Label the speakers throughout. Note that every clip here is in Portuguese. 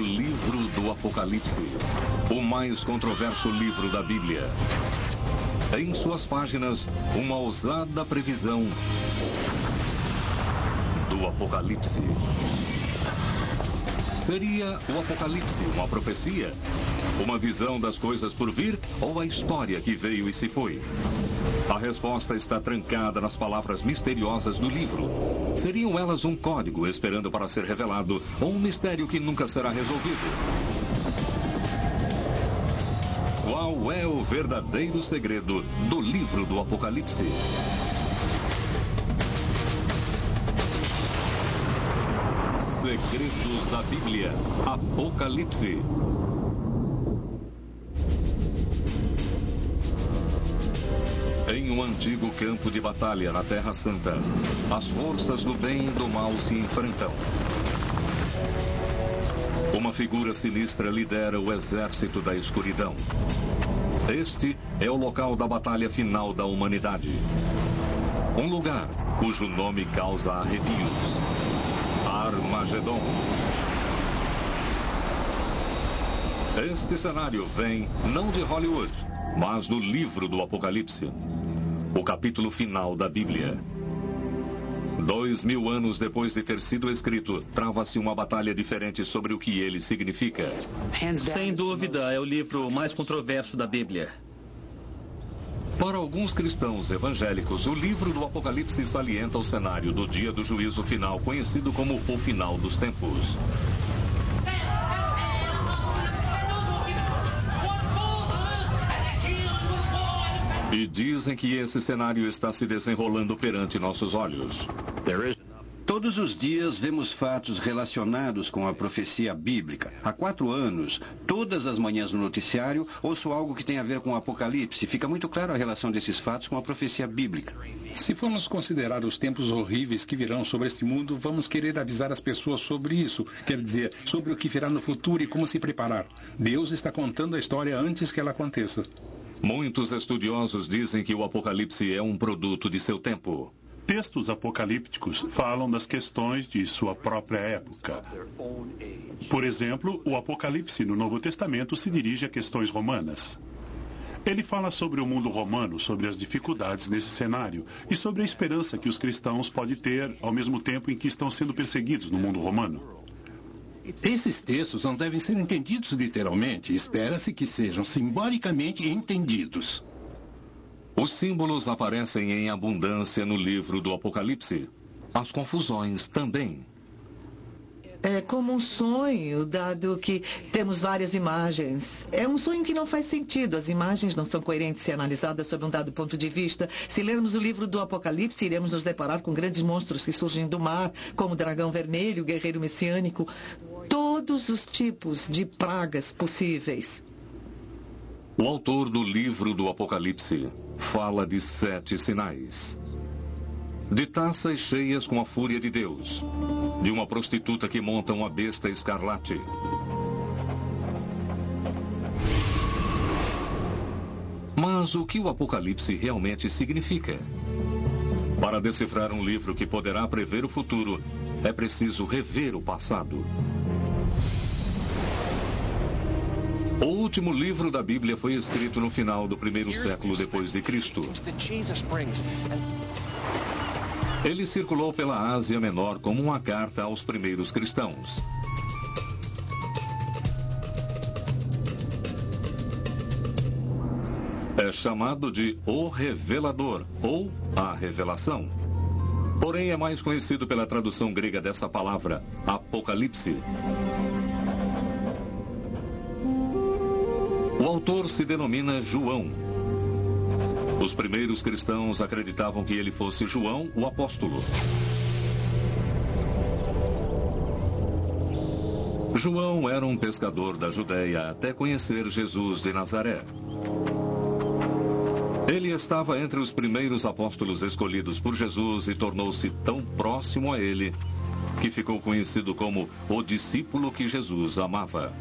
Speaker 1: livro do Apocalipse, o mais controverso livro da Bíblia. Em suas páginas, uma ousada previsão do Apocalipse. Seria o Apocalipse uma profecia? Uma visão das coisas por vir ou a história que veio e se foi? A resposta está trancada nas palavras misteriosas do livro. Seriam elas um código esperando para ser revelado ou um mistério que nunca será resolvido? Qual é o verdadeiro segredo do livro do Apocalipse? Segredos da Bíblia, Apocalipse. Em um antigo campo de batalha na Terra Santa, as forças do bem e do mal se enfrentam. Uma figura sinistra lidera o exército da escuridão. Este é o local da batalha final da humanidade. Um lugar cujo nome causa arrepios. Armagedon. Este cenário vem não de Hollywood, mas do livro do Apocalipse, o capítulo final da Bíblia. 2000 anos depois de ter sido escrito, trava-se uma batalha diferente sobre o que ele significa.
Speaker 2: Sem dúvida, é o livro mais controverso da Bíblia.
Speaker 1: Para alguns cristãos evangélicos, o livro do Apocalipse salienta o cenário do dia do juízo final, conhecido como o final dos tempos. E dizem que esse cenário está se desenrolando perante nossos olhos.
Speaker 3: Todos os dias vemos fatos relacionados com a profecia bíblica. Há 4 anos, todas as manhãs no noticiário, ouço algo que tem a ver com o Apocalipse. Fica muito clara a relação desses fatos com a profecia bíblica.
Speaker 4: Se formos considerar os tempos horríveis que virão sobre este mundo, vamos querer avisar as pessoas sobre isso. Quer dizer, sobre o que virá no futuro e como se preparar. Deus está contando a história antes que ela aconteça.
Speaker 1: Muitos estudiosos dizem que o Apocalipse é um produto de seu tempo.
Speaker 5: Textos apocalípticos falam das questões de sua própria época. Por exemplo, o Apocalipse no Novo Testamento se dirige a questões romanas. Ele fala sobre o mundo romano, sobre as dificuldades nesse cenário e sobre a esperança que os cristãos podem ter ao mesmo tempo em que estão sendo perseguidos no mundo romano.
Speaker 6: Esses textos não devem ser entendidos literalmente. Espera-se que sejam simbolicamente entendidos.
Speaker 1: Os símbolos aparecem em abundância no livro do Apocalipse. As confusões também.
Speaker 7: É como um sonho, dado que temos várias imagens. É um sonho que não faz sentido. As imagens não são coerentes se analisadas sob um dado ponto de vista. Se lermos o livro do Apocalipse, iremos nos deparar com grandes monstros que surgem do mar, como o dragão vermelho, o guerreiro messiânico. Todos os tipos de pragas possíveis.
Speaker 1: O autor do livro do Apocalipse fala de 7 sinais. De taças cheias com a fúria de Deus. De uma prostituta que monta uma besta escarlate. Mas o que o Apocalipse realmente significa? Para decifrar um livro que poderá prever o futuro, é preciso rever o passado. O último livro da Bíblia foi escrito no final do 1º século depois de Cristo. Ele circulou pela Ásia Menor como uma carta aos primeiros cristãos. É chamado de O Revelador ou A Revelação. Porém, é mais conhecido pela tradução grega dessa palavra, Apocalipse. O autor se denomina João. Os primeiros cristãos acreditavam que ele fosse João, o apóstolo. João era um pescador da Judéia até conhecer Jesus de Nazaré. Ele estava entre os primeiros apóstolos escolhidos por Jesus e tornou-se tão próximo a ele que ficou conhecido como o discípulo que Jesus amava.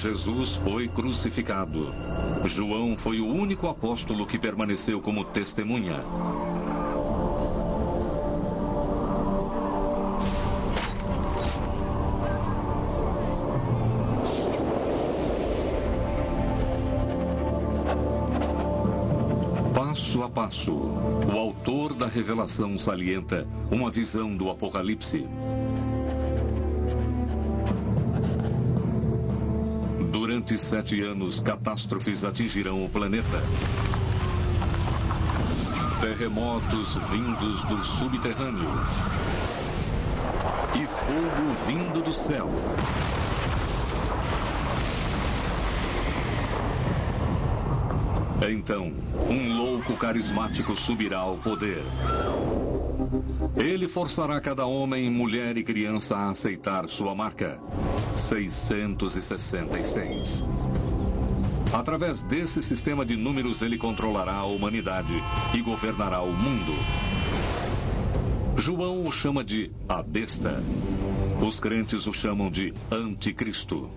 Speaker 1: Jesus foi crucificado. João foi o único apóstolo que permaneceu como testemunha. Passo a passo, o autor da revelação salienta uma visão do Apocalipse. Durante 7 anos, catástrofes atingirão o planeta. Terremotos vindos do subterrâneo e fogo vindo do céu. Então, um louco carismático subirá ao poder. Ele forçará cada homem, mulher e criança a aceitar sua marca, 666. Através desse sistema de números, ele controlará a humanidade e governará o mundo. João o chama de a besta. Os crentes o chamam de anticristo.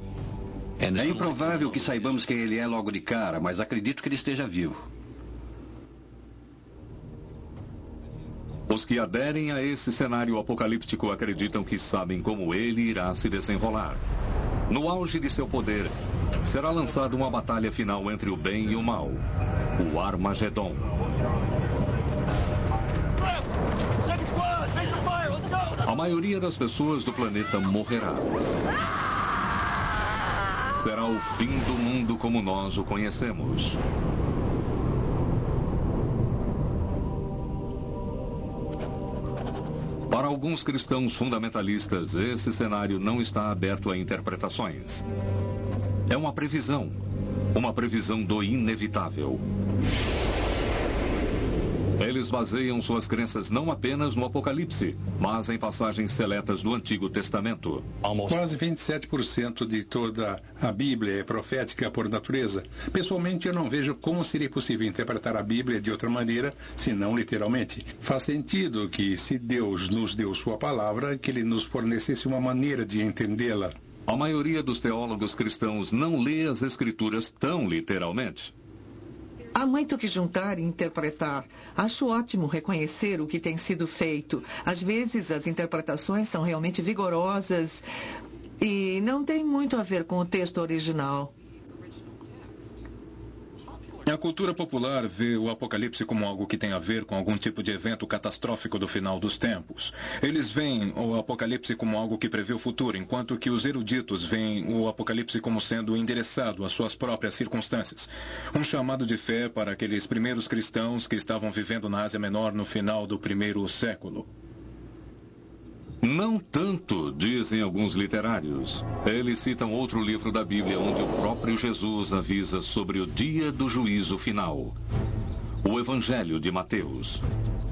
Speaker 3: É improvável que saibamos quem ele é logo de cara, mas acredito que ele esteja vivo.
Speaker 1: Os que aderem a esse cenário apocalíptico acreditam que sabem como ele irá se desenrolar. No auge de seu poder, será lançada uma batalha final entre o bem e o mal, o Armagedon. A maioria das pessoas do planeta morrerá. Será o fim do mundo como nós o conhecemos. Para alguns cristãos fundamentalistas, esse cenário não está aberto a interpretações. É uma previsão do inevitável. Eles baseiam suas crenças não apenas no Apocalipse, mas em passagens seletas do Antigo Testamento.
Speaker 4: Quase 27% de toda a Bíblia é profética por natureza. Pessoalmente, eu não vejo como seria possível interpretar a Bíblia de outra maneira, senão literalmente. Faz sentido que, se Deus nos deu sua palavra, que Ele nos fornecesse uma maneira de entendê-la.
Speaker 1: A maioria dos teólogos cristãos não lê as Escrituras tão literalmente.
Speaker 7: Há muito que juntar e interpretar. Acho ótimo reconhecer o que tem sido feito. Às vezes, as interpretações são realmente vigorosas e não têm muito a ver com o texto original.
Speaker 8: A cultura popular vê o Apocalipse como algo que tem a ver com algum tipo de evento catastrófico do final dos tempos. Eles veem o Apocalipse como algo que prevê o futuro, enquanto que os eruditos veem o Apocalipse como sendo endereçado às suas próprias circunstâncias. Um chamado de fé para aqueles primeiros cristãos que estavam vivendo na Ásia Menor no final do 1º século.
Speaker 1: Não tanto, dizem alguns literários. Eles citam outro livro da Bíblia onde o próprio Jesus avisa sobre o dia do juízo final. O Evangelho de Mateus.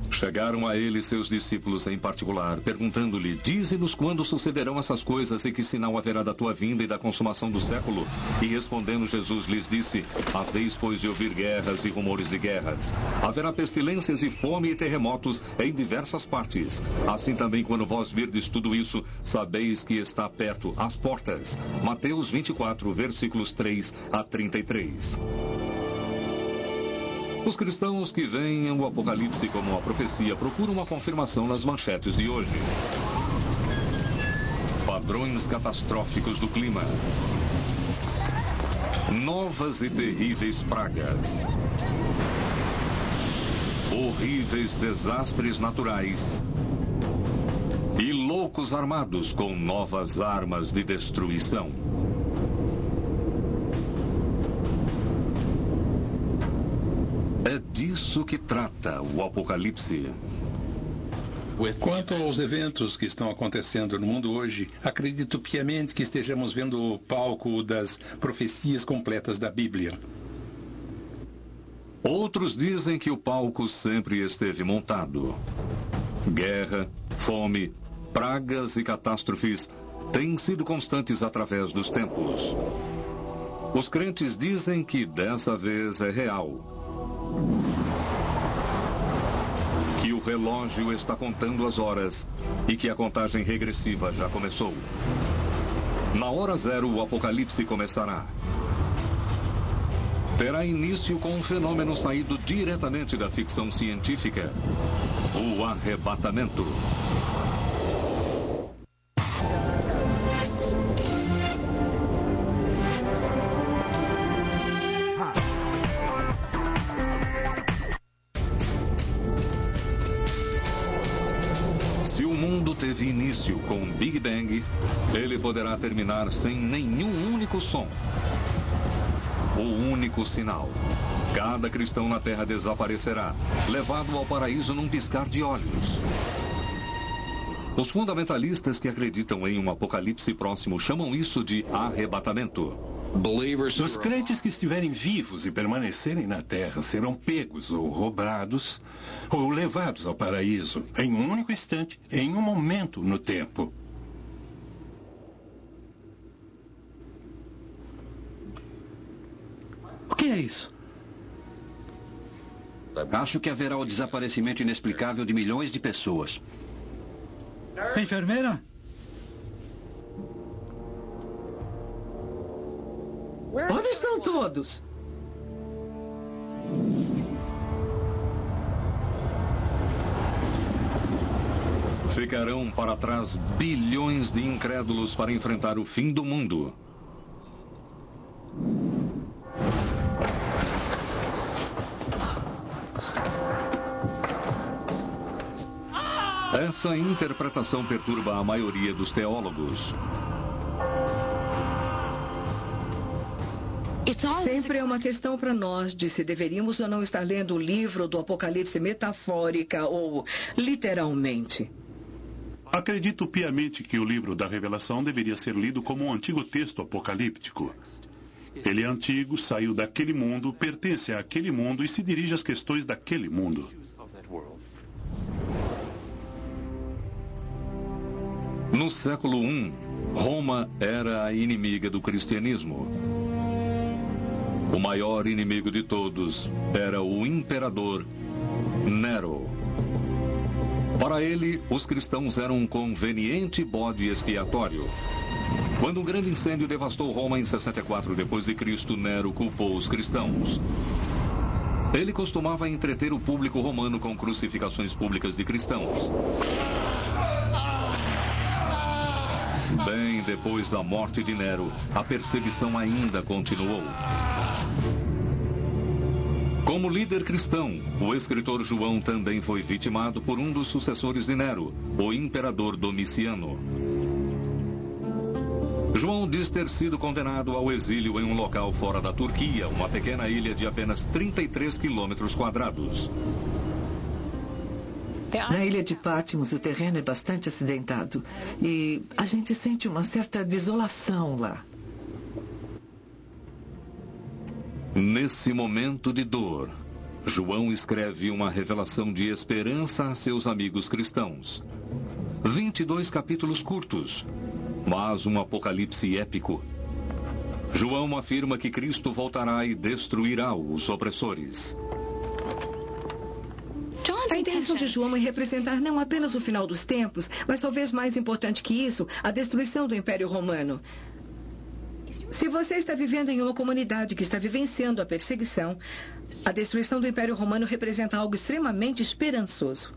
Speaker 1: Chegaram a ele seus discípulos em particular, perguntando-lhe: dize-nos quando sucederão essas coisas e que sinal haverá da tua vinda e da consumação do século? E respondendo Jesus lhes disse: haveis, pois, de ouvir guerras e rumores de guerras. Haverá pestilências e fome e terremotos em diversas partes. Assim também, quando vós virdes tudo isso, sabeis que está perto às portas. Mateus 24, versículos 3 a 33. Os cristãos que veem o Apocalipse como uma profecia procuram uma confirmação nas manchetes de hoje. Padrões catastróficos do clima. Novas e terríveis pragas. Horríveis desastres naturais. E loucos armados com novas armas de destruição. É disso que trata o Apocalipse.
Speaker 4: Quanto aos eventos que estão acontecendo no mundo hoje, acredito piamente que estejamos vendo o palco das profecias completas da Bíblia.
Speaker 1: Outros dizem que o palco sempre esteve montado. Guerra, fome, pragas e catástrofes têm sido constantes através dos tempos. Os crentes dizem que dessa vez é real. Que o relógio está contando as horas e que a contagem regressiva já começou. Na hora zero, o apocalipse começará. Terá início com um fenômeno saído diretamente da ficção científica: o arrebatamento. Se o mundo teve início com o Big Bang, ele poderá terminar sem nenhum único som. O único sinal. Cada cristão na Terra desaparecerá, levado ao paraíso num piscar de olhos. Os fundamentalistas que acreditam em um apocalipse próximo chamam isso de arrebatamento.
Speaker 6: Os crentes que estiverem vivos e permanecerem na Terra serão pegos ou roubados ou levados ao paraíso em um único instante, em um momento no tempo.
Speaker 2: O que é isso?
Speaker 3: Acho que haverá o desaparecimento inexplicável de milhões de pessoas.
Speaker 2: Enfermeira?
Speaker 7: Onde estão todos?
Speaker 1: Ficarão para trás bilhões de incrédulos para enfrentar o fim do mundo. Essa interpretação perturba a maioria dos teólogos.
Speaker 9: Sempre é uma questão para nós de se deveríamos ou não estar lendo o livro do Apocalipse metafórica ou literalmente.
Speaker 5: Acredito piamente que o livro da Revelação deveria ser lido como um antigo texto apocalíptico. Ele é antigo, saiu daquele mundo, pertence àquele mundo e se dirige às questões daquele mundo.
Speaker 1: No século I, Roma era a inimiga do cristianismo. O maior inimigo de todos era o imperador Nero. Para ele, os cristãos eram um conveniente bode expiatório. Quando um grande incêndio devastou Roma em 64 d.C., Nero culpou os cristãos. Ele costumava entreter o público romano com crucificações públicas de cristãos. Bem depois da morte de Nero, a perseguição ainda continuou. Como líder cristão, o escritor João também foi vitimado por um dos sucessores de Nero, o imperador Domiciano. João diz ter sido condenado ao exílio em um local fora da Turquia, uma pequena ilha de apenas 33 quilômetros quadrados.
Speaker 7: Na ilha de Patmos, o terreno é bastante acidentado e a gente sente uma certa desolação lá.
Speaker 1: Nesse momento de dor, João escreve uma revelação de esperança a seus amigos cristãos. 22 capítulos curtos, mas um apocalipse épico. João afirma que Cristo voltará e destruirá os opressores.
Speaker 9: A intenção de João é representar não apenas o final dos tempos, mas talvez mais importante que isso, a destruição do Império Romano. Se você está vivendo em uma comunidade que está vivenciando a perseguição, a destruição do Império Romano representa algo extremamente esperançoso.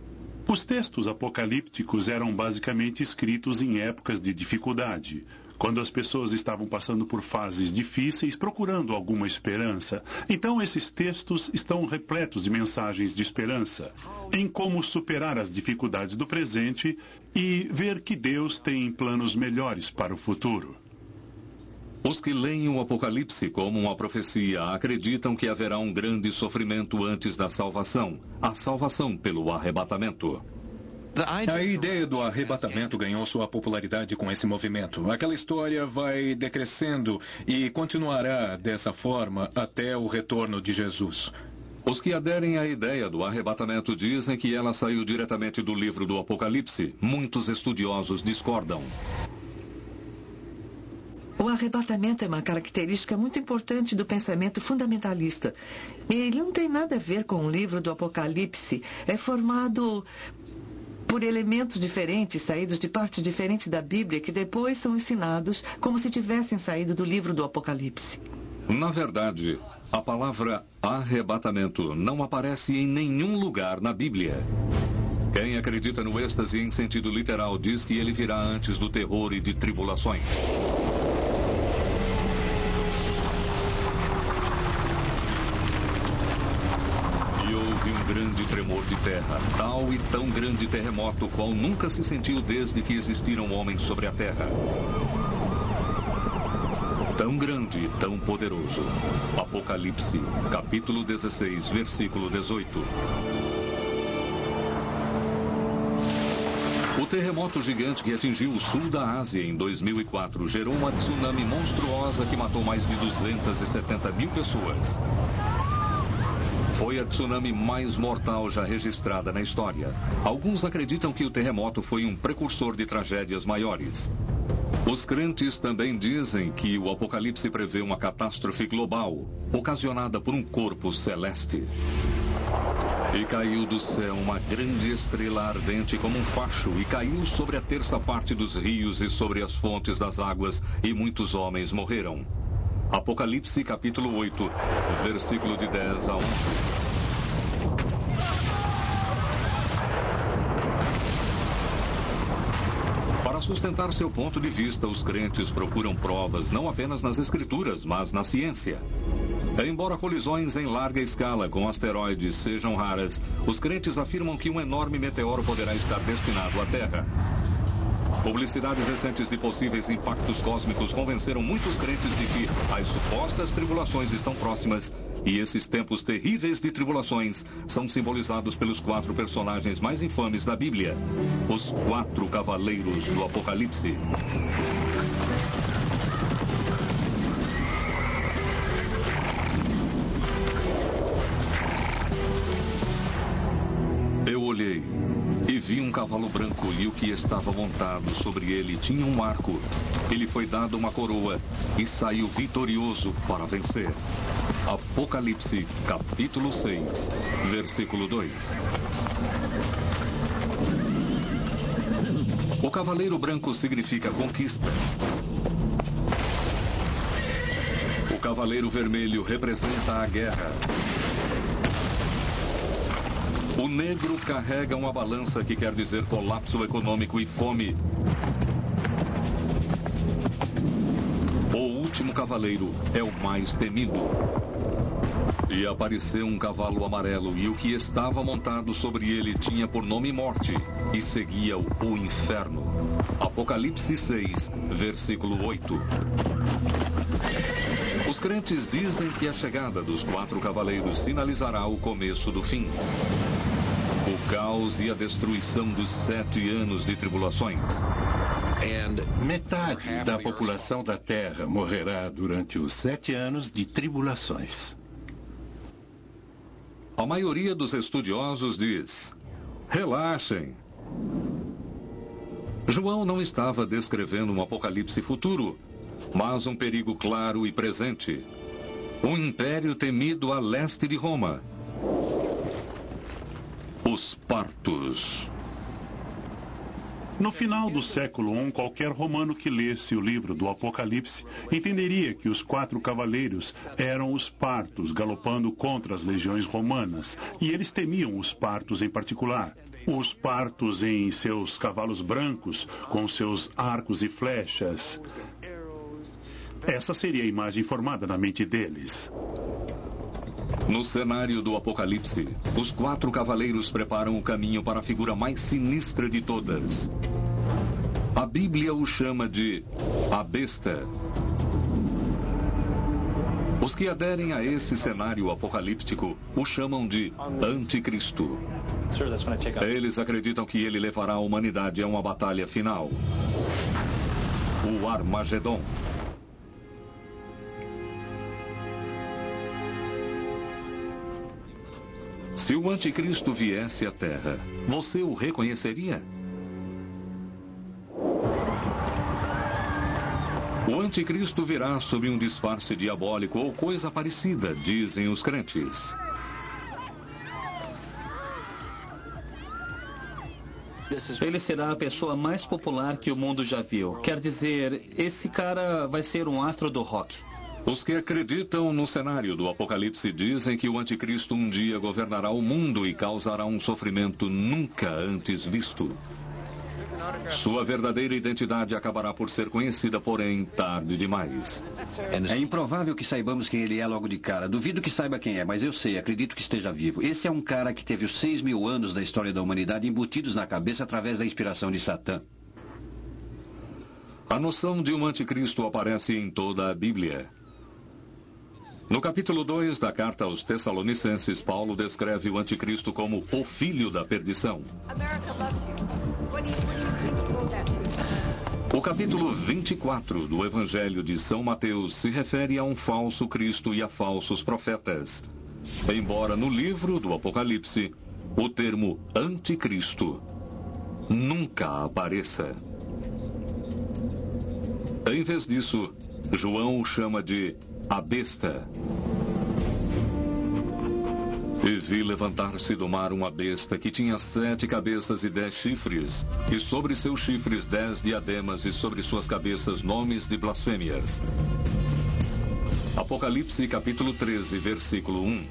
Speaker 5: Os textos apocalípticos eram basicamente escritos em épocas de dificuldade, quando as pessoas estavam passando por fases difíceis, procurando alguma esperança. Então, esses textos estão repletos de mensagens de esperança, em como superar as dificuldades do presente e ver que Deus tem planos melhores para o futuro.
Speaker 1: Os que leem o Apocalipse como uma profecia acreditam que haverá um grande sofrimento antes da salvação, a salvação pelo arrebatamento.
Speaker 8: A ideia do arrebatamento ganhou sua popularidade com esse movimento. Aquela história vai decrescendo e continuará dessa forma até o retorno de Jesus.
Speaker 1: Os que aderem à ideia do arrebatamento dizem que ela saiu diretamente do livro do Apocalipse. Muitos estudiosos discordam.
Speaker 7: O arrebatamento é uma característica muito importante do pensamento fundamentalista. E ele não tem nada a ver com o livro do Apocalipse. É formado por elementos diferentes saídos de partes diferentes da Bíblia que depois são ensinados como se tivessem saído do livro do Apocalipse.
Speaker 1: Na verdade, a palavra arrebatamento não aparece em nenhum lugar na Bíblia. Quem acredita no êxtase em sentido literal diz que ele virá antes do terror e de tribulações. E houve um grande tremor de terra, tal e tão grande terremoto qual nunca se sentiu desde que existiram homens sobre a terra. Tão grande e tão poderoso. Apocalipse, capítulo 16, versículo 18. O terremoto gigante que atingiu o sul da Ásia em 2004 gerou uma tsunami monstruosa que matou mais de 270 mil pessoas. Foi a tsunami mais mortal já registrada na história. Alguns acreditam que o terremoto foi um precursor de tragédias maiores. Os crentes também dizem que o Apocalipse prevê uma catástrofe global, ocasionada por um corpo celeste. E caiu do céu uma grande estrela ardente como um facho, e caiu sobre a terça parte dos rios e sobre as fontes das águas, e muitos homens morreram. Apocalipse capítulo 8, versículo de 10 a 11. Para sustentar seu ponto de vista, os crentes procuram provas não apenas nas escrituras, mas na ciência. Embora colisões em larga escala com asteroides sejam raras, os crentes afirmam que um enorme meteoro poderá estar destinado à Terra. Publicidades recentes de possíveis impactos cósmicos convenceram muitos crentes de que as supostas tribulações estão próximas, e esses tempos terríveis de tribulações são simbolizados pelos 4 personagens mais infames da Bíblia, os 4 cavaleiros do Apocalipse. Eu olhei e vi um cavalo branco, e o que estava montado sobre ele tinha um arco. Ele foi dado uma coroa e saiu vitorioso para vencer. Apocalipse, capítulo 6, versículo 2. O cavaleiro branco significa conquista. O cavaleiro vermelho representa a guerra. O negro carrega uma balança que quer dizer colapso econômico e fome. O último cavaleiro é o mais temido. E apareceu um cavalo amarelo, e o que estava montado sobre ele tinha por nome Morte, e seguia-o o Inferno. Apocalipse 6, versículo 8. Os crentes dizem que a chegada dos 4 cavaleiros sinalizará o começo do fim. O caos e a destruição dos 7 anos de tribulações.
Speaker 6: Metade da população da Terra morrerá durante os 7 anos de tribulações.
Speaker 1: A maioria dos estudiosos diz: relaxem. João não estava descrevendo um apocalipse futuro, mas um perigo claro e presente. Um império temido a leste de Roma. Os partos.
Speaker 5: No final do século I, qualquer romano que lesse o livro do Apocalipse entenderia que os 4 cavaleiros eram os partos galopando contra as legiões romanas, e eles temiam os partos em particular. Os partos em seus cavalos brancos, com seus arcos e flechas. Essa seria a imagem formada na mente deles.
Speaker 1: No cenário do Apocalipse, os 4 cavaleiros preparam o caminho para a figura mais sinistra de todas. A Bíblia o chama de a besta. Os que aderem a esse cenário apocalíptico o chamam de Anticristo. Eles acreditam que ele levará a humanidade a uma batalha final. O Armagedon. Se o anticristo viesse à Terra, você o reconheceria? O anticristo virá sob um disfarce diabólico ou coisa parecida, dizem os crentes.
Speaker 2: Ele será a pessoa mais popular que o mundo já viu. Quer dizer, esse cara vai ser um astro do rock.
Speaker 1: Os que acreditam no cenário do Apocalipse dizem que o anticristo um dia governará o mundo e causará um sofrimento nunca antes visto. Sua verdadeira identidade acabará por ser conhecida, porém, tarde demais.
Speaker 3: É improvável que saibamos quem ele é logo de cara. Duvido que saiba quem é, mas eu sei, acredito que esteja vivo. Esse é um cara que teve os 6.000 anos da história da humanidade embutidos na cabeça através da inspiração de Satã.
Speaker 1: A noção de um anticristo aparece em toda a Bíblia. No capítulo 2 da carta aos Tessalonicenses, Paulo descreve o anticristo como o filho da perdição. O capítulo 24 do Evangelho de São Mateus se refere a um falso Cristo e a falsos profetas. Embora no livro do Apocalipse o termo anticristo nunca apareça. Em vez disso, João o chama de a besta. E vi levantar-se do mar uma besta que tinha 7 cabeças e 10 chifres, e sobre seus chifres 10 diademas, e sobre suas cabeças nomes de blasfêmias. Apocalipse capítulo 13, versículo 1.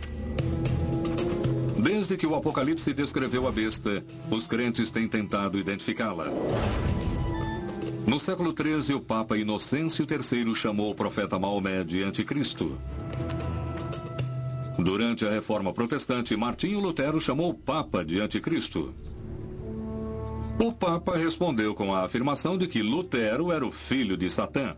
Speaker 1: Desde que o Apocalipse descreveu a besta, os crentes têm tentado identificá-la. No século XIII, o Papa Inocêncio III chamou o profeta Maomé de anticristo. Durante a Reforma Protestante, Martinho Lutero chamou o Papa de anticristo. O Papa respondeu com a afirmação de que Lutero era o filho de Satã.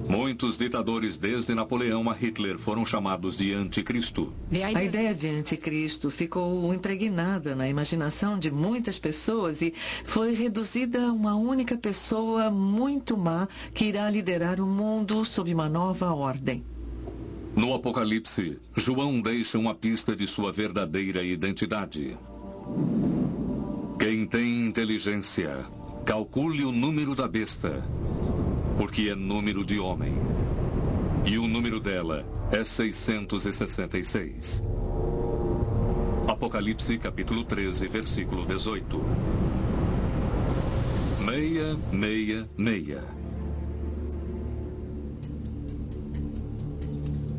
Speaker 1: Muitos ditadores, desde Napoleão a Hitler, foram chamados de anticristo.
Speaker 7: A ideia de anticristo ficou impregnada na imaginação de muitas pessoas e foi reduzida a uma única pessoa muito má que irá liderar o mundo sob uma nova ordem.
Speaker 1: No Apocalipse, João deixa uma pista de sua verdadeira identidade. Quem tem inteligência, calcule o número da besta, porque é número de homem. E o número dela é 666. Apocalipse capítulo 13, versículo 18. 666.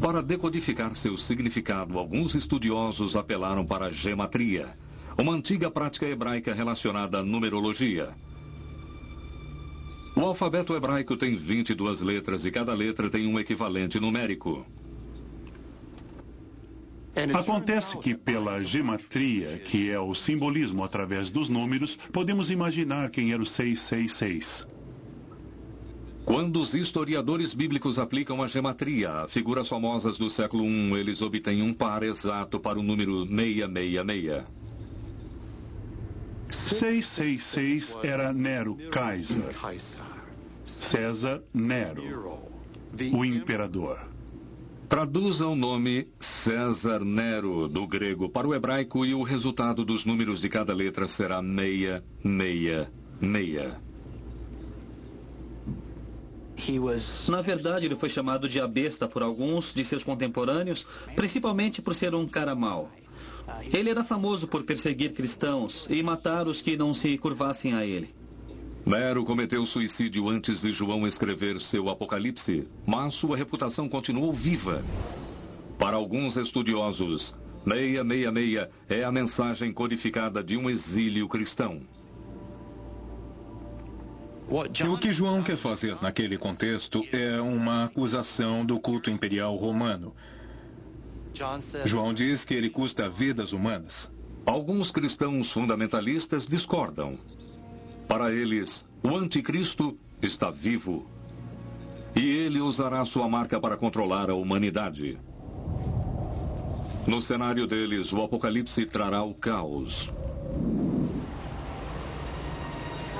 Speaker 1: Para decodificar seu significado, alguns estudiosos apelaram para a gematria, uma antiga prática hebraica relacionada à numerologia. O alfabeto hebraico tem 22 letras e cada letra tem um equivalente numérico.
Speaker 5: Acontece que pela gematria, que é o simbolismo através dos números, podemos imaginar quem era o 666.
Speaker 1: Quando os historiadores bíblicos aplicam a gematria a figuras famosas do século I, eles obtêm um par exato para o número 666.
Speaker 5: 666 era Nero Kaiser. César Nero, o imperador.
Speaker 1: Traduza o nome César Nero do grego para o hebraico e o resultado dos números de cada letra será 666.
Speaker 2: Na verdade, ele foi chamado de a besta por alguns de seus contemporâneos, principalmente por ser um cara mau. Ele era famoso por perseguir cristãos e matar os que não se curvassem a ele.
Speaker 1: Nero cometeu suicídio antes de João escrever seu Apocalipse, mas sua reputação continuou viva. Para alguns estudiosos, 666 é a mensagem codificada de um exílio cristão.
Speaker 8: O que João quer fazer naquele contexto é uma acusação do culto imperial romano. João diz que ele custa vidas humanas.
Speaker 1: Alguns cristãos fundamentalistas discordam. Para eles, o anticristo está vivo. E ele usará sua marca para controlar a humanidade. No cenário deles, o Apocalipse trará o caos.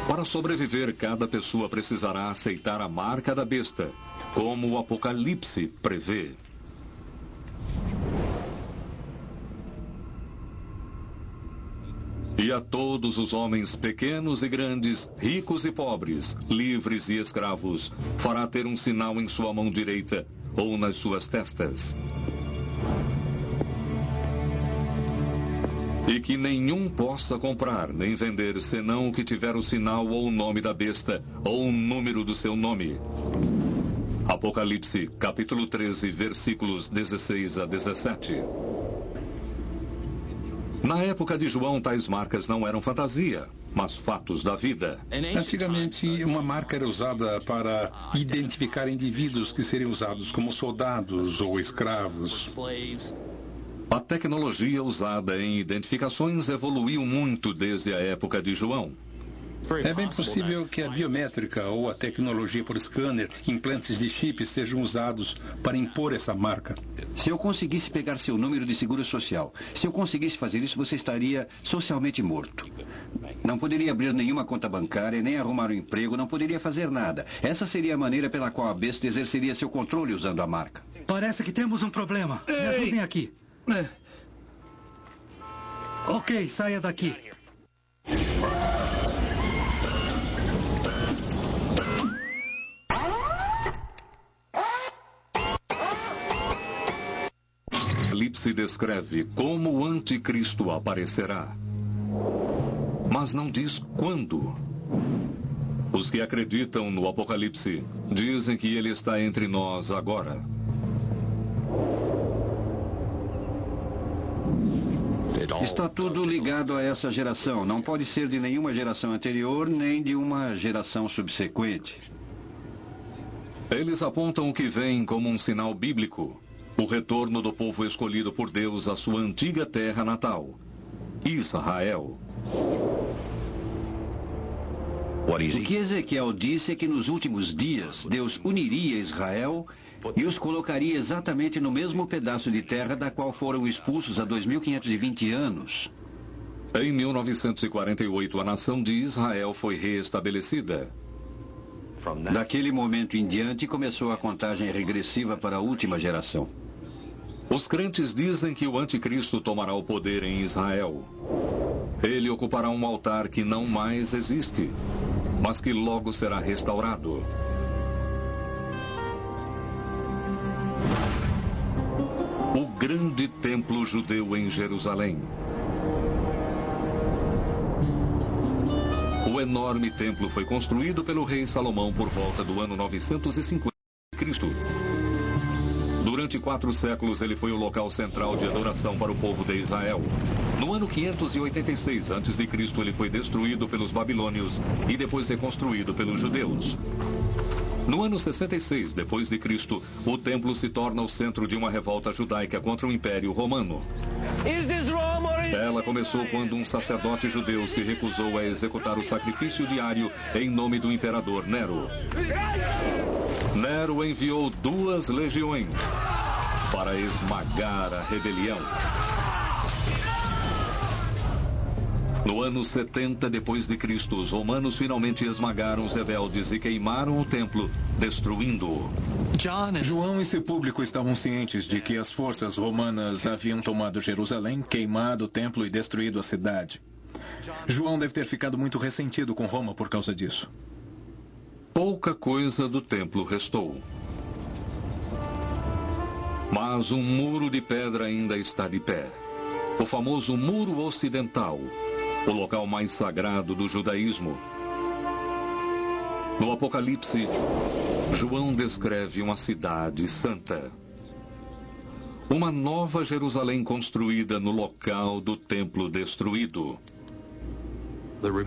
Speaker 1: Para sobreviver, cada pessoa precisará aceitar a marca da besta, como o Apocalipse prevê. E a todos os homens pequenos e grandes, ricos e pobres, livres e escravos, fará ter um sinal em sua mão direita ou nas suas testas. E que nenhum possa comprar nem vender, senão o que tiver o sinal ou o nome da besta, ou o número do seu nome. Apocalipse, capítulo 13, versículos 16 a 17. Na época de João, tais marcas não eram fantasia, mas fatos da vida.
Speaker 4: Antigamente, uma marca era usada para identificar indivíduos que seriam usados como soldados ou escravos.
Speaker 1: A tecnologia usada em identificações evoluiu muito desde a época de João.
Speaker 4: É bem possível que a biométrica ou a tecnologia por scanner, implantes de chips, sejam usados para impor essa marca.
Speaker 3: Se eu conseguisse pegar seu número de seguro social, se eu conseguisse fazer isso, você estaria socialmente morto. Não poderia abrir nenhuma conta bancária, nem arrumar um emprego, não poderia fazer nada. Essa seria a maneira pela qual a besta exerceria seu controle usando a marca.
Speaker 10: Parece que temos um problema. Me ajudem aqui. Ok, saia daqui.
Speaker 1: Apocalipse descreve como o anticristo aparecerá, mas não diz quando. Os que acreditam no Apocalipse dizem que ele está entre nós agora.
Speaker 3: Está tudo ligado a essa geração. Não pode ser de nenhuma geração anterior, nem de uma geração subsequente.
Speaker 1: Eles apontam o que vem como um sinal bíblico: o retorno do povo escolhido por Deus à sua antiga terra natal, Israel.
Speaker 3: O que Ezequiel disse é que nos últimos dias Deus uniria Israel e os colocaria exatamente no mesmo pedaço de terra da qual foram expulsos há 2.520 anos.
Speaker 1: Em 1948, a nação de Israel foi reestabelecida.
Speaker 3: Daquele momento em diante, começou a contagem regressiva para a última geração.
Speaker 1: Os crentes dizem que o anticristo tomará o poder em Israel. Ele ocupará um altar que não mais existe, mas que logo será restaurado. O grande templo judeu em Jerusalém. O enorme templo foi construído pelo rei Salomão por volta do ano 950 a.C. Durante 4 séculos, ele foi o local central de adoração para o povo de Israel. No ano 586 a.C., ele foi destruído pelos babilônios e depois reconstruído pelos judeus. No ano 66 depois de Cristo, o templo se torna o centro de uma revolta judaica contra o Império Romano. Ela começou quando um sacerdote judeu se recusou a executar o sacrifício diário em nome do imperador Nero. Nero enviou 2 legiões para esmagar a rebelião. No ano 70 depois de Cristo, os romanos finalmente esmagaram os rebeldes e queimaram o templo, destruindo-o.
Speaker 8: João e seu público estavam cientes de que as forças romanas haviam tomado Jerusalém, queimado o templo e destruído a cidade. João deve ter ficado muito ressentido com Roma por causa disso.
Speaker 1: Pouca coisa do templo restou. Mas um muro de pedra ainda está de pé. O famoso Muro Ocidental, o local mais sagrado do judaísmo. No Apocalipse, João descreve uma cidade santa. Uma nova Jerusalém construída no local do templo destruído.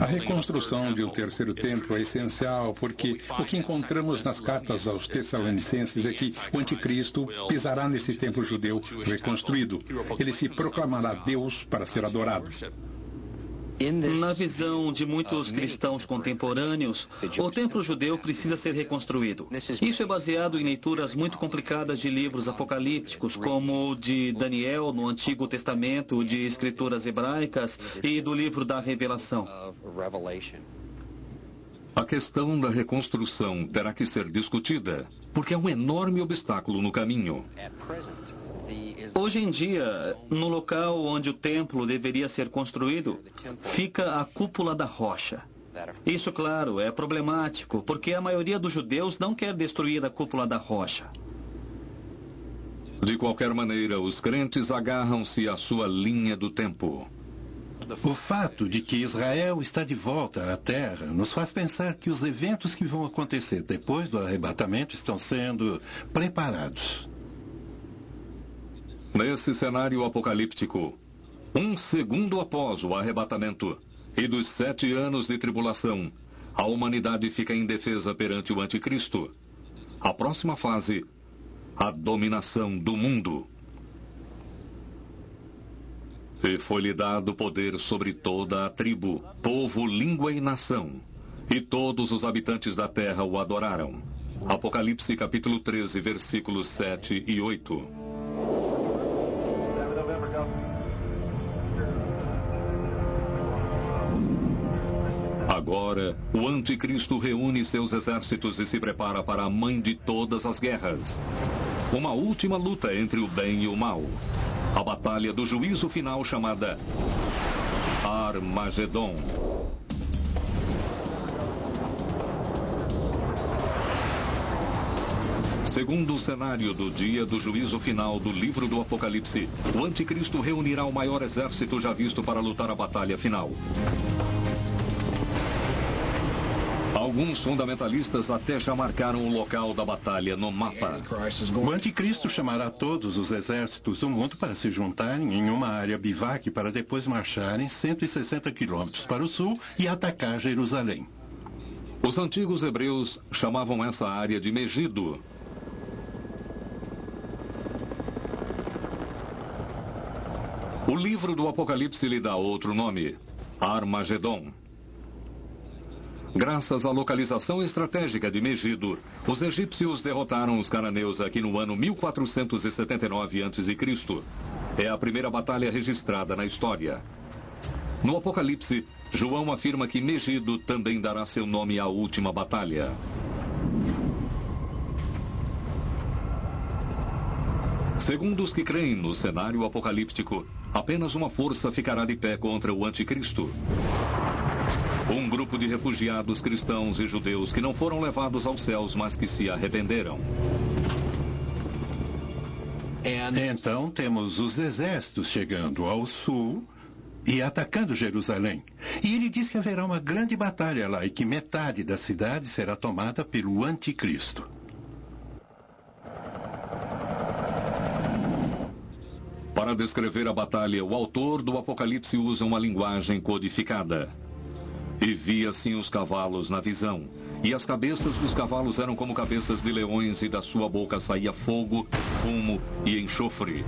Speaker 4: A reconstrução de um terceiro templo é essencial porque o que encontramos nas cartas aos Tessalonicenses é que o anticristo pisará nesse templo judeu reconstruído. Ele se proclamará Deus para ser adorado.
Speaker 2: Na visão de muitos cristãos contemporâneos, o templo judeu precisa ser reconstruído. Isso é baseado em leituras muito complicadas de livros apocalípticos, como o de Daniel no Antigo Testamento, de escrituras hebraicas e do livro da Revelação.
Speaker 1: A questão da reconstrução terá que ser discutida, porque há um enorme obstáculo no caminho.
Speaker 2: Hoje em dia, no local onde o templo deveria ser construído, fica a cúpula da rocha. Isso, claro, é problemático, porque a maioria dos judeus não quer destruir a cúpula da rocha.
Speaker 1: De qualquer maneira, os crentes agarram-se à sua linha do tempo.
Speaker 6: O fato de que Israel está de volta à terra nos faz pensar que os eventos que vão acontecer depois do arrebatamento estão sendo preparados.
Speaker 1: Nesse cenário apocalíptico, um segundo após o arrebatamento e dos 7 anos de tribulação, a humanidade fica indefesa perante o anticristo. A próxima fase, a dominação do mundo. E foi-lhe dado poder sobre toda a tribo, povo, língua e nação. E todos os habitantes da terra o adoraram. Apocalipse capítulo 13, versículos 7 e 8. Agora, o anticristo reúne seus exércitos e se prepara para a mãe de todas as guerras. Uma última luta entre o bem e o mal. A batalha do juízo final chamada Armagedon. Segundo o cenário do dia do juízo final do livro do Apocalipse, o anticristo reunirá o maior exército já visto para lutar a batalha final. Alguns fundamentalistas até já marcaram o local da batalha no mapa.
Speaker 6: O anticristo chamará todos os exércitos do mundo para se juntarem em uma área bivac para depois marcharem 160 quilômetros para o sul e atacar Jerusalém.
Speaker 1: Os antigos hebreus chamavam essa área de Megido. O livro do Apocalipse lhe dá outro nome, Armagedon. Graças à localização estratégica de Megido, os egípcios derrotaram os cananeus aqui no ano 1479 a.C. É a primeira batalha registrada na história. No Apocalipse, João afirma que Megido também dará seu nome à última batalha. Segundo os que creem no cenário apocalíptico, apenas uma força ficará de pé contra o anticristo. Um grupo de refugiados cristãos e judeus que não foram levados aos céus, mas que se arrependeram.
Speaker 6: Então temos os exércitos chegando ao sul e atacando Jerusalém. E ele diz que haverá uma grande batalha lá e que metade da cidade será tomada pelo anticristo.
Speaker 1: Para descrever a batalha, o autor do Apocalipse usa uma linguagem codificada. E vi assim os cavalos na visão, e as cabeças dos cavalos eram como cabeças de leões, e da sua boca saía fogo, fumo e enxofre.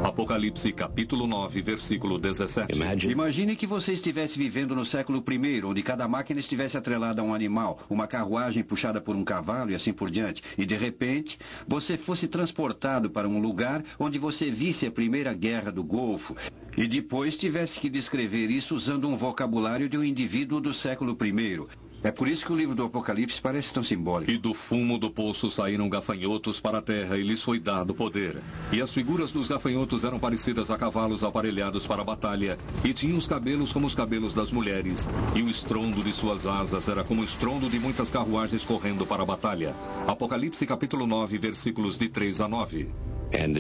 Speaker 1: Apocalipse capítulo 9, versículo 17.
Speaker 3: Imagine que você estivesse vivendo no século I, onde cada máquina estivesse atrelada a um animal, uma carruagem puxada por um cavalo e assim por diante, e de repente você fosse transportado para um lugar onde você visse a Primeira Guerra do Golfo, e depois tivesse que descrever isso usando um vocabulário de um indivíduo do século I. É por isso que o livro do Apocalipse parece tão simbólico.
Speaker 1: E do fumo do poço saíram gafanhotos para a terra, e lhes foi dado poder. E as figuras dos gafanhotos eram parecidas a cavalos aparelhados para a batalha, e tinham os cabelos como os cabelos das mulheres, e o estrondo de suas asas era como o estrondo de muitas carruagens correndo para a batalha. Apocalipse capítulo 9, versículos de 3 a 9.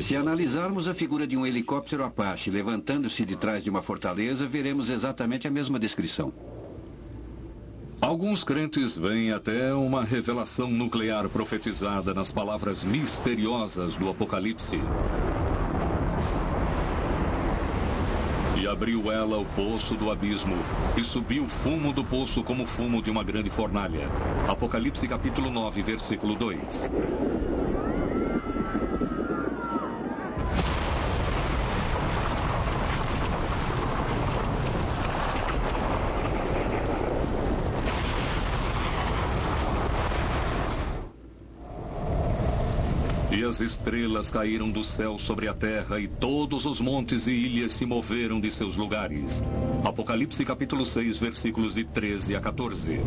Speaker 3: Se analisarmos a figura de um helicóptero Apache levantando-se de trás de uma fortaleza, veremos exatamente a mesma descrição.
Speaker 1: Alguns crentes veem até uma revelação nuclear profetizada nas palavras misteriosas do Apocalipse. E abriu ela o poço do abismo, e subiu o fumo do poço como o fumo de uma grande fornalha. Apocalipse capítulo 9, versículo 2. E as estrelas caíram do céu sobre a terra, e todos os montes e ilhas se moveram de seus lugares. Apocalipse capítulo 6, versículos de 13 a 14.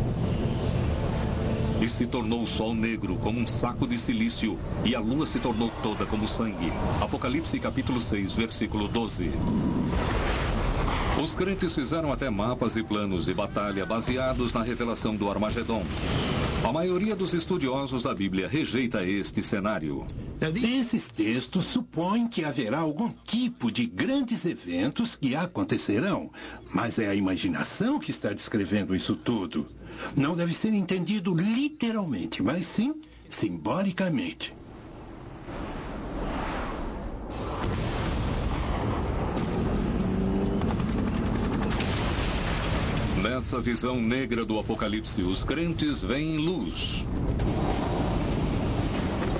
Speaker 1: E se tornou o sol negro como um saco de silício, e a lua se tornou toda como sangue. Apocalipse capítulo 6, versículo 12. Os crentes fizeram até mapas e planos de batalha baseados na revelação do Armagedon. A maioria dos estudiosos da Bíblia rejeita este cenário.
Speaker 6: Esses textos supõem que haverá algum tipo de grandes eventos que acontecerão, mas é a imaginação que está descrevendo isso tudo. Não deve ser entendido literalmente, mas sim simbolicamente.
Speaker 1: Nessa visão negra do Apocalipse, os crentes veem luz.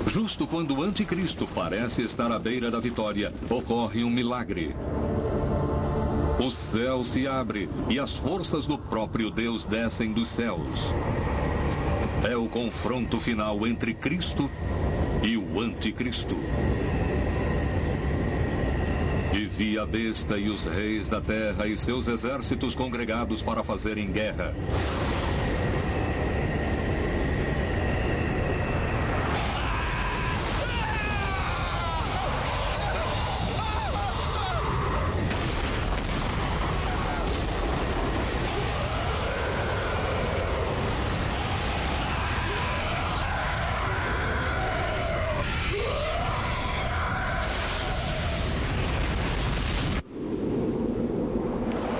Speaker 1: Justo quando o anticristo parece estar à beira da vitória, ocorre um milagre. O céu se abre e as forças do próprio Deus descem dos céus. É o confronto final entre Cristo e o anticristo. E vi a besta e os reis da terra e seus exércitos congregados para fazerem guerra.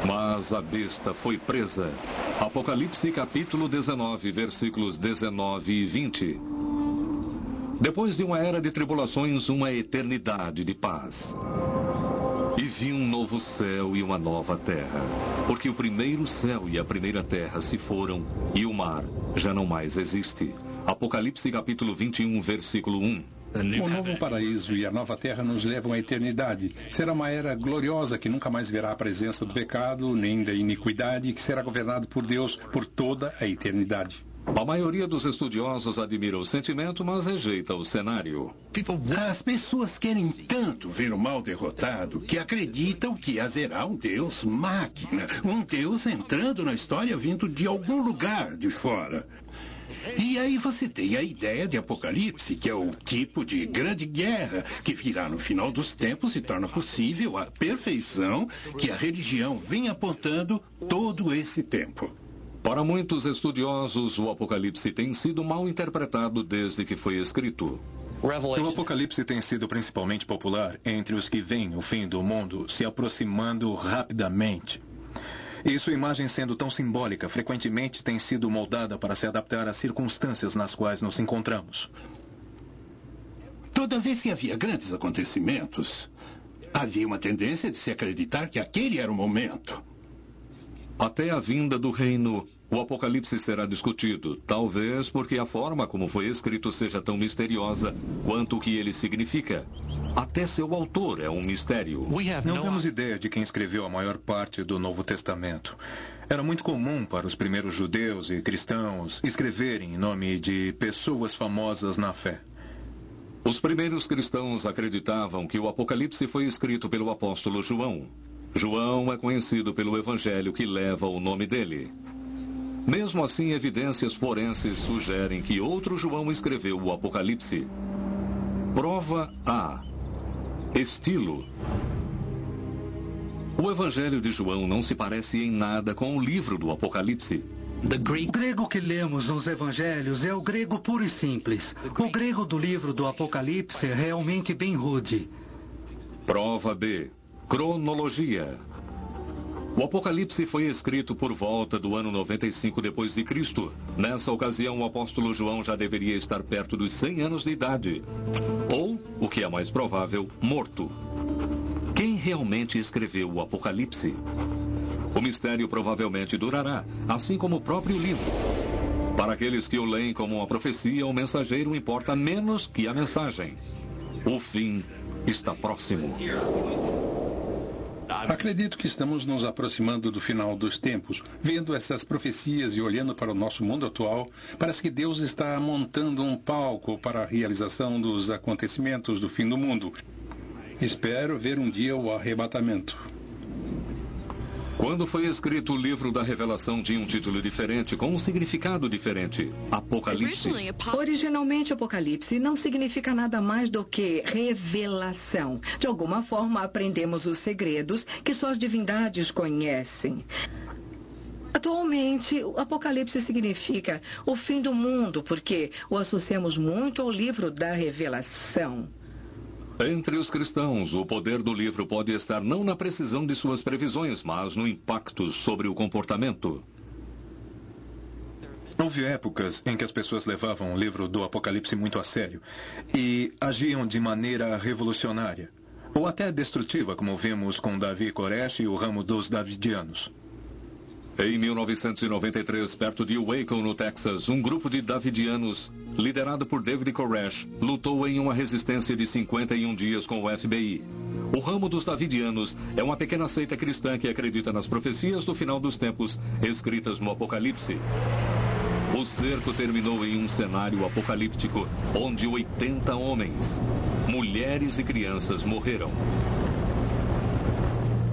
Speaker 1: Mas a besta foi presa. Apocalipse capítulo 19, versículos 19 e 20. Depois de uma era de tribulações, uma eternidade de paz. E vi um novo céu e uma nova terra, porque o primeiro céu e a primeira terra se foram, e o mar já não mais existe. Apocalipse capítulo 21, versículo 1.
Speaker 4: O novo paraíso e a nova terra nos levam à eternidade. Será uma era gloriosa que nunca mais verá a presença do pecado, nem da iniquidade, que será governado por Deus por toda a eternidade.
Speaker 1: A maioria dos estudiosos admira o sentimento, mas rejeita o cenário.
Speaker 6: As pessoas querem tanto ver o mal derrotado que acreditam que haverá um Deus máquina, um Deus entrando na história vindo de algum lugar de fora. E aí você tem a ideia de Apocalipse, que é o tipo de grande guerra que virá no final dos tempos e torna possível a perfeição que a religião vem apontando todo esse tempo.
Speaker 1: Para muitos estudiosos, o Apocalipse tem sido mal interpretado desde que foi escrito.
Speaker 8: O Apocalipse tem sido principalmente popular entre os que veem o fim do mundo se aproximando rapidamente. E sua imagem, sendo tão simbólica, frequentemente tem sido moldada para se adaptar às circunstâncias nas quais nos encontramos.
Speaker 6: Toda vez que havia grandes acontecimentos, havia uma tendência de se acreditar que aquele era o momento.
Speaker 1: Até a vinda do reino, o Apocalipse será discutido, talvez porque a forma como foi escrito seja tão misteriosa quanto o que ele significa. Até seu autor é um mistério.
Speaker 8: Não temos ideia de quem escreveu a maior parte do Novo Testamento. Era muito comum para os primeiros judeus e cristãos escreverem em nome de pessoas famosas na fé.
Speaker 1: Os primeiros cristãos acreditavam que o Apocalipse foi escrito pelo apóstolo João. João é conhecido pelo evangelho que leva o nome dele. Mesmo assim, evidências forenses sugerem que outro João escreveu o Apocalipse. Prova A. Estilo. O Evangelho de João não se parece em nada com o livro do Apocalipse.
Speaker 10: O grego que lemos nos evangelhos é o grego puro e simples. O grego do livro do Apocalipse é realmente bem rude.
Speaker 1: Prova B. Cronologia. O Apocalipse foi escrito por volta do ano 95 depois de Cristo. Nessa ocasião, o apóstolo João já deveria estar perto dos 100 anos de idade. Ou, o que é mais provável, morto. Quem realmente escreveu o Apocalipse? O mistério provavelmente durará, assim como o próprio livro. Para aqueles que o leem como uma profecia, o mensageiro importa menos que a mensagem. O fim está próximo.
Speaker 4: Acredito que estamos nos aproximando do final dos tempos. Vendo essas profecias e olhando para o nosso mundo atual, parece que Deus está montando um palco para a realização dos acontecimentos do fim do mundo. Espero ver um dia o arrebatamento.
Speaker 1: Quando foi escrito o livro da Revelação tinha um título diferente, com um significado diferente. Apocalipse.
Speaker 9: Originalmente, Apocalipse não significa nada mais do que revelação. De alguma forma, aprendemos os segredos que só as divindades conhecem. Atualmente, o Apocalipse significa o fim do mundo, porque o associamos muito ao livro da Revelação.
Speaker 1: Entre os cristãos, o poder do livro pode estar não na precisão de suas previsões, mas no impacto sobre o comportamento.
Speaker 8: Houve épocas em que as pessoas levavam o livro do Apocalipse muito a sério e agiam de maneira revolucionária, ou até destrutiva, como vimos com Davi e Koresh e o ramo dos Davidianos.
Speaker 1: Em 1993, perto de Waco, no Texas, um grupo de Davidianos, liderado por David Koresh, lutou em uma resistência de 51 dias com o FBI. O ramo dos Davidianos é uma pequena seita cristã que acredita nas profecias do final dos tempos, escritas no Apocalipse. O cerco terminou em um cenário apocalíptico, onde 80 homens, mulheres e crianças morreram.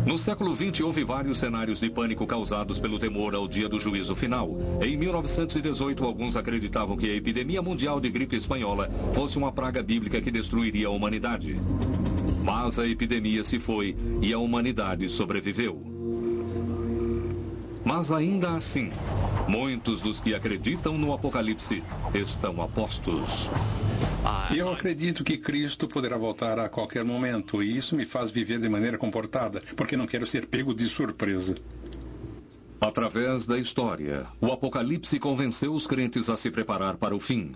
Speaker 1: No século XX, houve vários cenários de pânico causados pelo temor ao dia do juízo final. Em 1918, alguns acreditavam que a epidemia mundial de gripe espanhola fosse uma praga bíblica que destruiria a humanidade. Mas a epidemia se foi e a humanidade sobreviveu. Mas ainda assim, muitos dos que acreditam no Apocalipse estão apostos.
Speaker 4: Eu acredito que Cristo poderá voltar a qualquer momento, e isso me faz viver de maneira comportada, porque não quero ser pego de surpresa.
Speaker 1: Através da história, o Apocalipse convenceu os crentes a se preparar para o fim.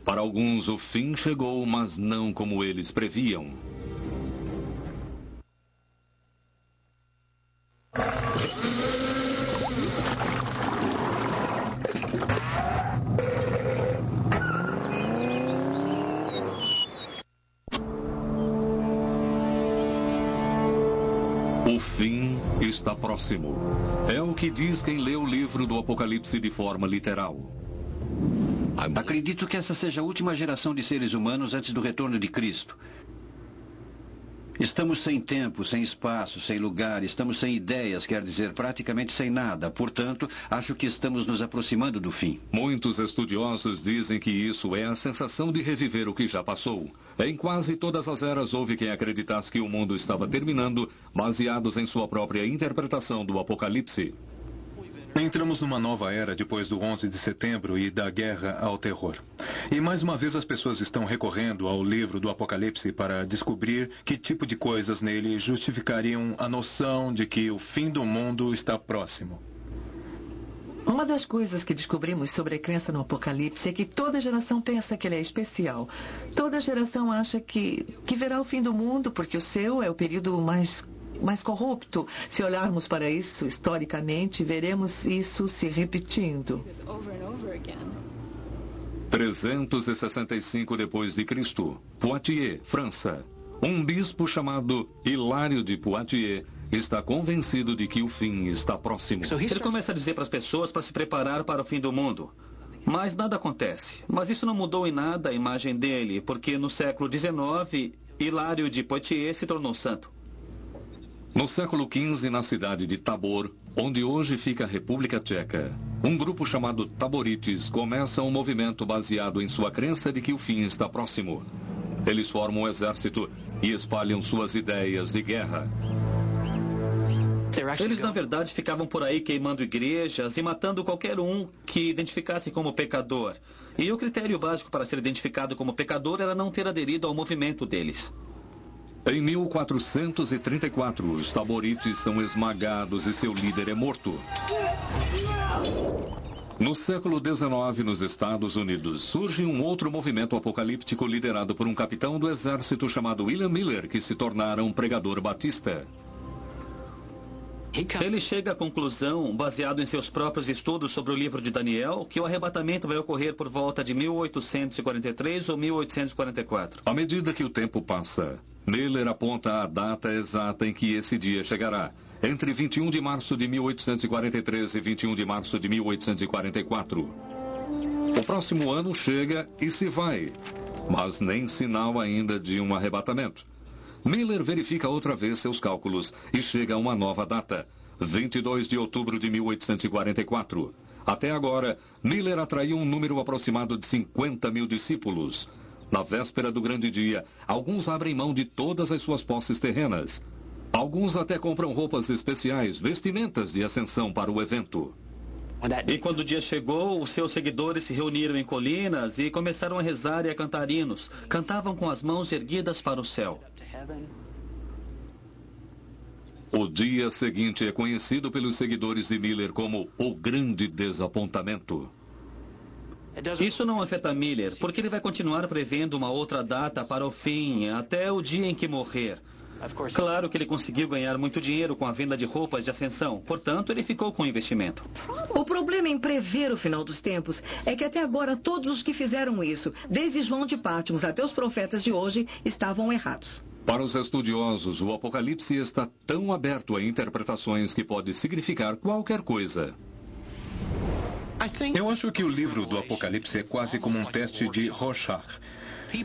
Speaker 1: Para alguns, o fim chegou, mas não como eles previam. O fim está próximo. É o que diz quem lê o livro do Apocalipse de forma literal.
Speaker 3: Acredito que essa seja a última geração de seres humanos antes do retorno de Cristo. Estamos sem tempo, sem espaço, sem lugar, estamos sem ideias, quer dizer, praticamente sem nada. Portanto, acho que estamos nos aproximando do fim.
Speaker 1: Muitos estudiosos dizem que isso é a sensação de reviver o que já passou. Em quase todas as eras houve quem acreditasse que o mundo estava terminando, baseados em sua própria interpretação do Apocalipse.
Speaker 8: Entramos numa nova era depois do 11 de setembro e da guerra ao terror. E mais uma vez as pessoas estão recorrendo ao livro do Apocalipse para descobrir que tipo de coisas nele justificariam a noção de que o fim do mundo está próximo.
Speaker 7: Uma das coisas que descobrimos sobre a crença no Apocalipse é que toda geração pensa que ele é especial. Toda geração acha que verá o fim do mundo porque o seu é o período mais corrupto. Se olharmos para isso historicamente, veremos isso se repetindo.
Speaker 1: 365 depois de Cristo, Poitiers, França. Um bispo chamado Hilário de Poitiers está convencido de que o fim está próximo.
Speaker 2: Ele começa a dizer para as pessoas para se preparar para o fim do mundo. Mas nada acontece. Mas isso não mudou em nada a imagem dele, porque no século XIX, Hilário de Poitiers se tornou santo.
Speaker 1: No século XV, na cidade de Tabor, onde hoje fica a República Tcheca, um grupo chamado Taborites começa um movimento baseado em sua crença de que o fim está próximo. Eles formam um exército e espalham suas ideias de guerra.
Speaker 2: Eles, na verdade, ficavam por aí queimando igrejas e matando qualquer um que identificasse como pecador. E o critério básico para ser identificado como pecador era não ter aderido ao movimento deles.
Speaker 1: Em 1434, os Taborites são esmagados e seu líder é morto. No século XIX, nos Estados Unidos, surge um outro movimento apocalíptico liderado por um capitão do exército chamado William Miller, que se tornara um pregador batista.
Speaker 2: Ele chega à conclusão, baseado em seus próprios estudos sobre o livro de Daniel, que o arrebatamento vai ocorrer por volta de 1843 ou 1844.
Speaker 1: À medida que o tempo passa, Miller aponta a data exata em que esse dia chegará, entre 21 de março de 1843 e 21 de março de 1844. O próximo ano chega e se vai, mas nem sinal ainda de um arrebatamento. Miller verifica outra vez seus cálculos e chega a uma nova data, 22 de outubro de 1844. Até agora, Miller atraiu um número aproximado de 50 mil discípulos. Na véspera do grande dia, alguns abrem mão de todas as suas posses terrenas. Alguns até compram roupas especiais, vestimentas de ascensão para o evento.
Speaker 2: E quando o dia chegou, os seus seguidores se reuniram em colinas e começaram a rezar e a cantar hinos. Cantavam com as mãos erguidas para o céu.
Speaker 1: O dia seguinte é conhecido pelos seguidores de Miller como o grande desapontamento.
Speaker 2: Isso não afeta Miller, porque ele vai continuar prevendo uma outra data para o fim, até o dia em que morrer. Claro que ele conseguiu ganhar muito dinheiro com a venda de roupas de ascensão, portanto, ele ficou com o investimento.
Speaker 9: O problema em prever o final dos tempos é que até agora todos os que fizeram isso, desde João de Patmos até os profetas de hoje, estavam errados.
Speaker 1: Para os estudiosos, o Apocalipse está tão aberto a interpretações que pode significar qualquer coisa.
Speaker 8: Eu acho que o livro do Apocalipse é quase como um teste de Rorschach.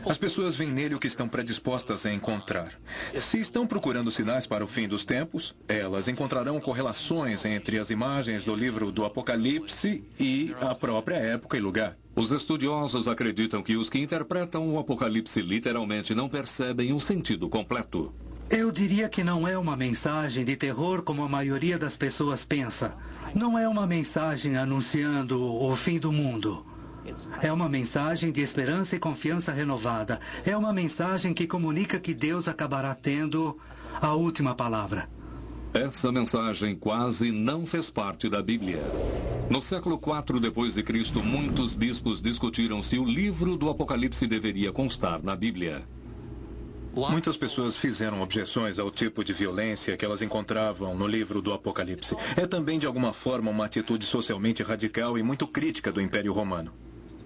Speaker 8: As pessoas veem nele o que estão predispostas a encontrar. Se estão procurando sinais para o fim dos tempos, elas encontrarão correlações entre as imagens do livro do Apocalipse e a própria época e lugar.
Speaker 1: Os estudiosos acreditam que os que interpretam o Apocalipse literalmente não percebem o sentido completo.
Speaker 10: Eu diria que não é uma mensagem de terror como a maioria das pessoas pensa. Não é uma mensagem anunciando o fim do mundo. É uma mensagem de esperança e confiança renovada. É uma mensagem que comunica que Deus acabará tendo a última palavra.
Speaker 1: Essa mensagem quase não fez parte da Bíblia. No século IV d.C., muitos bispos discutiram se o livro do Apocalipse deveria constar na Bíblia.
Speaker 8: Muitas pessoas fizeram objeções ao tipo de violência que elas encontravam no livro do Apocalipse. É também, de alguma forma, uma atitude socialmente radical e muito crítica do Império Romano.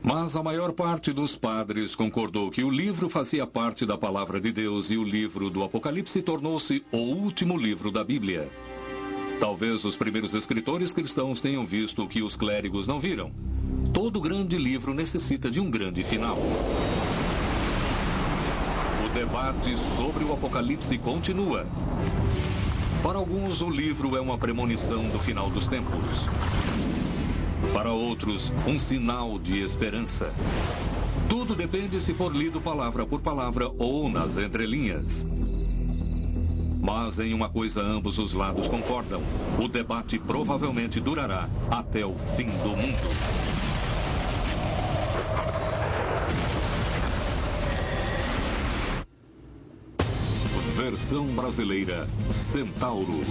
Speaker 1: Mas a maior parte dos padres concordou que o livro fazia parte da palavra de Deus e o livro do Apocalipse tornou-se o último livro da Bíblia. Talvez os primeiros escritores cristãos tenham visto o que os clérigos não viram. Todo grande livro necessita de um grande final. O debate sobre o Apocalipse continua. Para alguns, o livro é uma premonição do final dos tempos. Para outros, um sinal de esperança. Tudo depende se for lido palavra por palavra ou nas entrelinhas. Mas em uma coisa ambos os lados concordam. O debate provavelmente durará até o fim do mundo. Versão brasileira, Centauro.